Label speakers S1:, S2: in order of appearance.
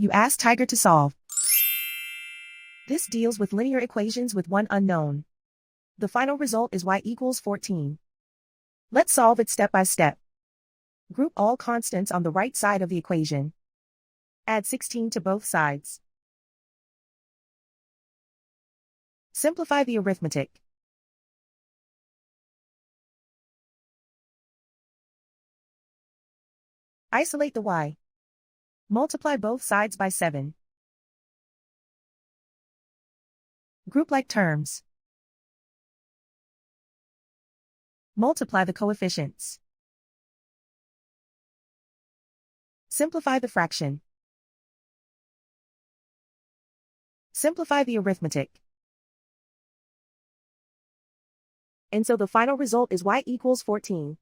S1: You ask Tiger to solve. This deals with linear equations with one unknown. The final result is y equals 14. Let's solve it step by step. Group all constants on the right side of the equation. Add 16 to both sides. Simplify the arithmetic. Isolate the y. Multiply both sides by 7. Group like terms. Multiply the coefficients. Simplify the fraction. Simplify the arithmetic. And so the final result is y equals 14.